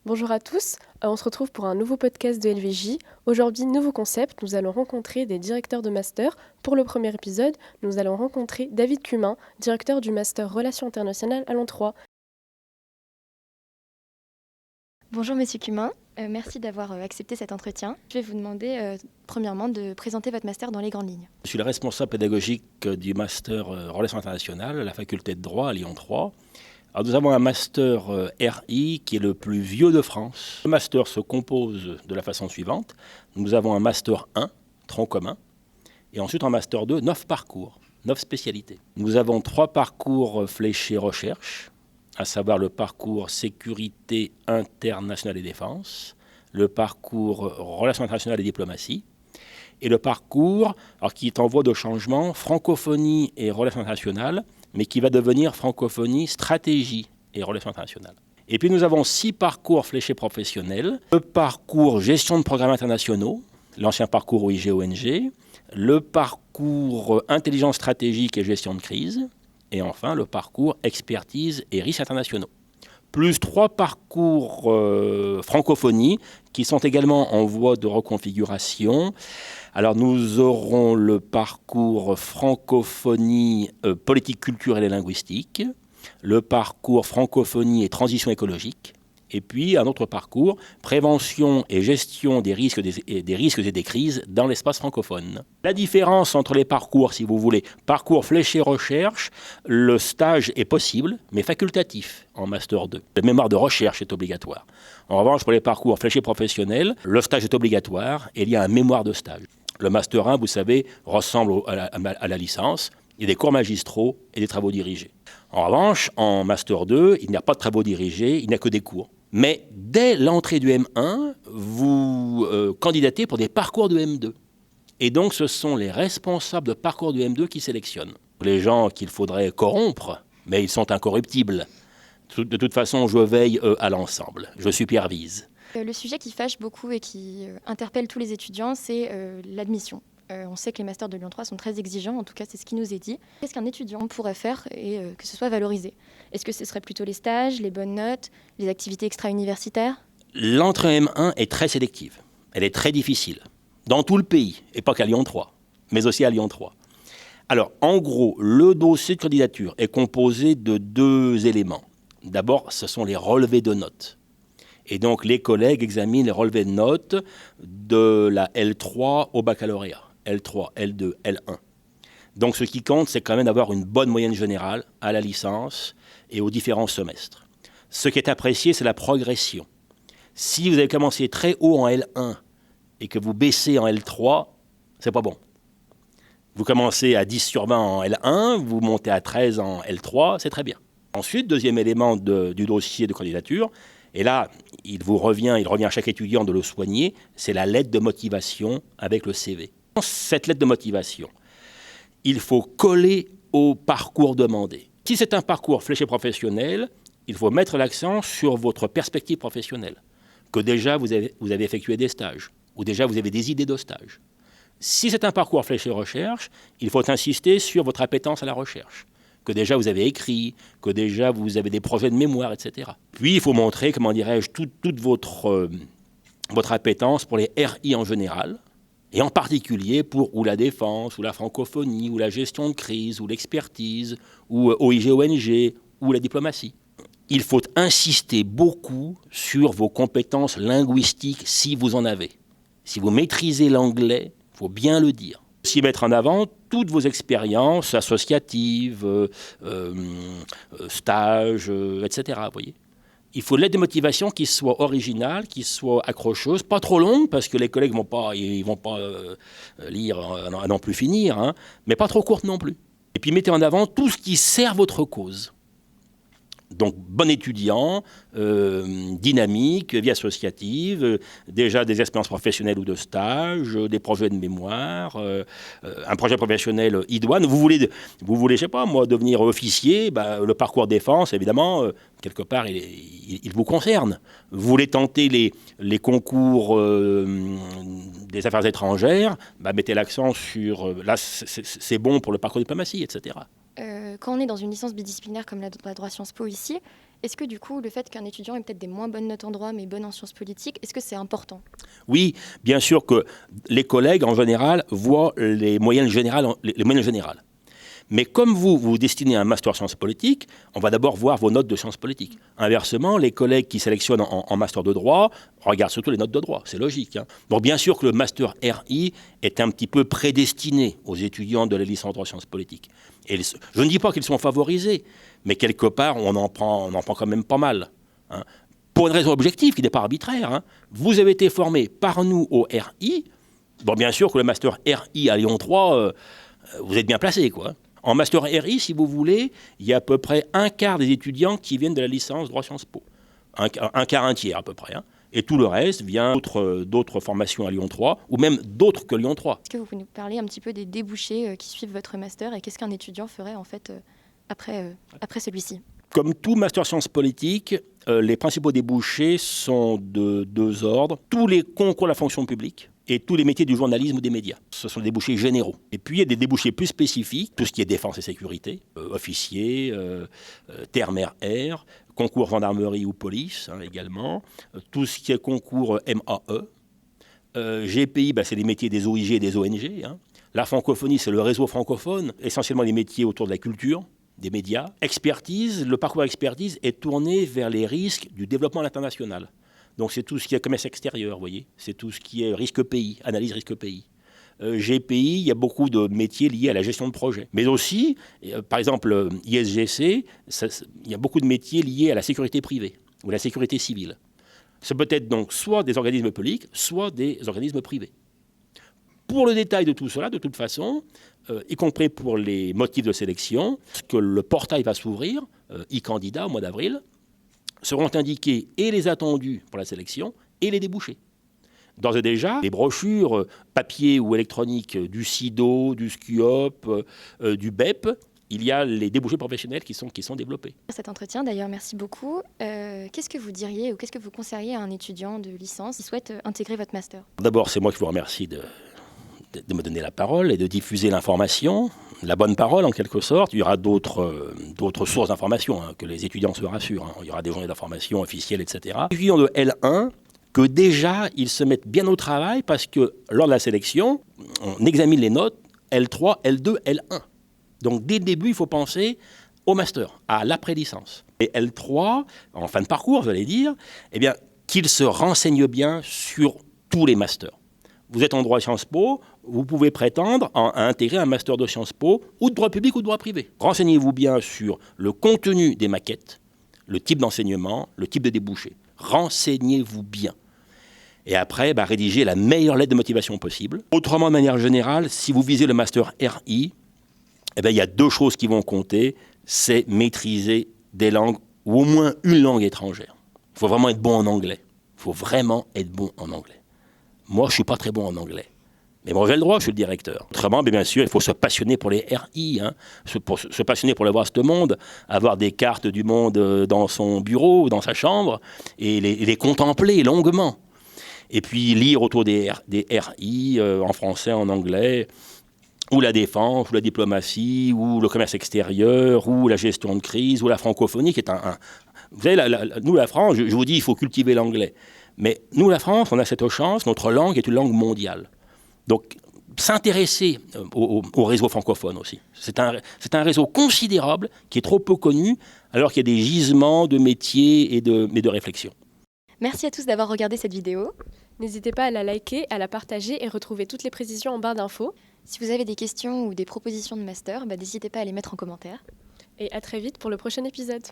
Bonjour à tous, on se retrouve pour un nouveau podcast de LVJ. Aujourd'hui, nouveau concept, nous allons rencontrer des directeurs de master. Pour le premier épisode, nous allons rencontrer David Cumin, directeur du master Relations internationales à Lyon 3. Bonjour Monsieur Cumin, merci d'avoir accepté cet entretien. Je vais vous demander premièrement de présenter votre master dans les grandes lignes. Je suis le responsable pédagogique du master Relations internationales à la faculté de droit à Lyon 3. Alors, nous avons un master RI qui est le plus vieux de France. Le master se compose de la façon suivante. Nous avons un master 1, tronc commun, et ensuite un master 2, 9 parcours, 9 spécialités. Nous avons 3 parcours fléchés recherche, à savoir le parcours sécurité internationale et défense, le parcours relations internationales et diplomatie, et le parcours qui est en voie de changement, francophonie et relations internationales, mais qui va devenir francophonie, stratégie et relations internationales. Et puis nous avons 6 parcours fléchés professionnels, le parcours gestion de programmes internationaux, l'ancien parcours OIG-ONG, le parcours intelligence stratégique et gestion de crise, et enfin le parcours expertise et risques internationaux. Plus 3 parcours francophonie qui sont également en voie de reconfiguration. Alors nous aurons le parcours francophonie, politique culturelle et linguistique, le parcours francophonie et transition écologique, et puis un autre parcours, prévention et gestion des risques et des crises dans l'espace francophone. La différence entre les parcours, si vous voulez, parcours fléché recherche, le stage est possible, mais facultatif en Master 2. Le mémoire de recherche est obligatoire. En revanche, pour les parcours fléchés professionnels, le stage est obligatoire et il y a un mémoire de stage. Le Master 1, vous savez, ressemble à la licence. Il y a des cours magistraux et des travaux dirigés. En revanche, en Master 2, il n'y a pas de travaux dirigés, il n'y a que des cours. Mais dès l'entrée du M1, vous candidatez pour des parcours de M2. Et donc, ce sont les responsables de parcours de M2 qui sélectionnent. Les gens qu'il faudrait corrompre, mais ils sont incorruptibles. De toute façon, je veille à l'ensemble. Je supervise. Le sujet qui fâche beaucoup et qui interpelle tous les étudiants, c'est l'admission. On sait que les masters de Lyon 3 sont très exigeants, en tout cas c'est ce qui nous est dit. Qu'est-ce qu'un étudiant pourrait faire et que ce soit valorisé? Est-ce que ce serait plutôt les stages, les bonnes notes, les activités extra-universitaires? L'entrée M1 est très sélective, elle est très difficile, dans tout le pays, et pas qu'à Lyon 3, mais aussi à Lyon 3. Alors en gros, le dossier de candidature est composé de 2 éléments. D'abord, ce sont les relevés de notes. Et donc les collègues examinent les relevés de notes de la L3 au baccalauréat. L3, L2, L1. Donc ce qui compte, c'est quand même d'avoir une bonne moyenne générale à la licence et aux différents semestres. Ce qui est apprécié, c'est la progression. Si vous avez commencé très haut en L1 et que vous baissez en L3, c'est pas bon. Vous commencez à 10 sur 20 en L1, vous montez à 13 en L3, c'est très bien. Ensuite, deuxième élément du dossier de candidature, et là, il revient à chaque étudiant de le soigner, c'est la lettre de motivation avec le CV. Cette lettre de motivation, il faut coller au parcours demandé. Si c'est un parcours fléché professionnel, il faut mettre l'accent sur votre perspective professionnelle, que déjà vous avez effectué des stages, ou déjà vous avez des idées de stage. Si c'est un parcours fléché recherche, il faut insister sur votre appétence à la recherche, que déjà vous avez écrit, que déjà vous avez des projets de mémoire, etc. Puis il faut montrer, toute votre appétence pour les RI en général, et en particulier pour ou la défense, ou la francophonie, ou la gestion de crise, ou l'expertise, ou OIG-ONG, ou la diplomatie. Il faut insister beaucoup sur vos compétences linguistiques si vous en avez. Si vous maîtrisez l'anglais, il faut bien le dire. Aussi mettre en avant toutes vos expériences associatives, stages, etc. Vous voyez. Il faut une lettre de motivation qui soit originale, qui soit accrocheuse, pas trop longue, parce que les collègues vont pas lire à n'en plus finir, hein, mais pas trop courte non plus. Et puis mettez en avant tout ce qui sert votre cause. Donc, bon étudiant, dynamique, vie associative, déjà des expériences professionnelles ou de stage, des projets de mémoire, un projet professionnel idoine. Vous voulez, je sais pas moi, devenir officier, le parcours défense, évidemment, quelque part, il vous concerne. Vous voulez tenter les concours des affaires étrangères, mettez l'accent sur, là, c'est bon pour le parcours diplomatie, etc. Quand on est dans une licence bidisciplinaire comme la droit Sciences Po ici, est-ce que du coup, le fait qu'un étudiant ait peut-être des moins bonnes notes en droit mais bonnes en sciences politiques, est-ce que c'est important? Oui, bien sûr que les collègues, en général, voient les moyennes générales. Mais comme vous vous destinez à un master sciences politiques, on va d'abord voir vos notes de sciences politiques. Inversement, les collègues qui sélectionnent en master de droit regardent surtout les notes de droit, c'est logique. Donc bien sûr que le master RI est un petit peu prédestiné aux étudiants de la licence de droit sciences politiques. Et je ne dis pas qu'ils sont favorisés, mais quelque part, on en prend quand même pas mal. Pour une raison objective qui n'est pas arbitraire. Vous avez été formé par nous au RI. Bon, bien sûr que le master RI à Lyon 3, vous êtes bien placé, quoi. En master RI, si vous voulez, il y a à peu près un quart des étudiants qui viennent de la licence droit Sciences Po. Un quart, un tiers à peu près. Et tout le reste vient d'autres formations à Lyon 3, ou même d'autres que Lyon 3. Est-ce que vous pouvez nous parler un petit peu des débouchés qui suivent votre master et qu'est-ce qu'un étudiant ferait en fait après celui-ci? Comme tout master sciences politiques, les principaux débouchés sont de deux ordres. Tous les concours de la fonction publique et tous les métiers du journalisme ou des médias. Ce sont des débouchés généraux. Et puis il y a des débouchés plus spécifiques, tout ce qui est défense et sécurité, officiers, terre, mer, air, concours gendarmerie ou police également, tout ce qui est concours MAE. GPI, c'est les métiers des OIG et des ONG. La francophonie, c'est le réseau francophone, essentiellement les métiers autour de la culture, des médias. Expertise, le parcours expertise est tourné vers les risques du développement à l'international. Donc c'est tout ce qui est commerce extérieur, vous voyez. C'est tout ce qui est risque pays, analyse risque pays. GPI, il y a beaucoup de métiers liés à la gestion de projet. Mais aussi, par exemple, ISGC, il y a beaucoup de métiers liés à la sécurité privée ou la sécurité civile. Ça peut être donc soit des organismes publics, soit des organismes privés. Pour le détail de tout cela, de toute façon, y compris pour les motifs de sélection, que le portail va s'ouvrir, e-candidat au mois d'avril, seront indiqués et les attendus pour la sélection et les débouchés. D'ores et déjà, les brochures papier ou électroniques du SIDO, du SCUOP, du BEP, il y a les débouchés professionnels qui sont développés. Cet entretien, d'ailleurs, merci beaucoup. Qu'est-ce que vous diriez ou qu'est-ce que vous conseilleriez à un étudiant de licence qui souhaite intégrer votre master? D'abord, c'est moi qui vous remercie de me donner la parole et de diffuser l'information, la bonne parole en quelque sorte. Il y aura d'autres sources d'information, que les étudiants se rassurent. Il y aura des journées d'information officielles, etc. Les étudiants de L1, que déjà ils se mettent bien au travail parce que lors de la sélection, on examine les notes L3, L2, L1. Donc dès le début, il faut penser au master, à l'après-licence. Et L3, en fin de parcours, vous allez dire, qu'ils se renseignent bien sur tous les masters. Vous êtes en droit Sciences Po, vous pouvez prétendre à intégrer un master de Sciences Po ou de droit public ou de droit privé. Renseignez-vous bien sur le contenu des maquettes, le type d'enseignement, le type de débouché. Renseignez-vous bien. Et après, rédigez la meilleure lettre de motivation possible. Autrement, de manière générale, si vous visez le master RI, il y a deux choses qui vont compter. C'est maîtriser des langues ou au moins une langue étrangère. Il faut vraiment être bon en anglais. Moi, je ne suis pas très bon en anglais. Mais bon, j'ai le droit, je suis le directeur. Autrement, bien sûr, il faut se passionner pour les RI, se passionner pour le vaste monde, avoir des cartes du monde dans son bureau, dans sa chambre, et les contempler longuement. Et puis lire autour des RI, en français, en anglais, ou la défense, ou la diplomatie, ou le commerce extérieur, ou la gestion de crise, ou la francophonie, qui est Vous savez, nous, la France, je vous dis, il faut cultiver l'anglais. Mais nous, la France, on a cette chance, notre langue est une langue mondiale. Donc, s'intéresser au réseau francophone aussi. C'est un réseau considérable qui est trop peu connu, alors qu'il y a des gisements de métiers et de réflexion. Merci à tous d'avoir regardé cette vidéo. N'hésitez pas à la liker, à la partager et retrouver toutes les précisions en barre d'infos. Si vous avez des questions ou des propositions de master, n'hésitez pas à les mettre en commentaire. Et à très vite pour le prochain épisode.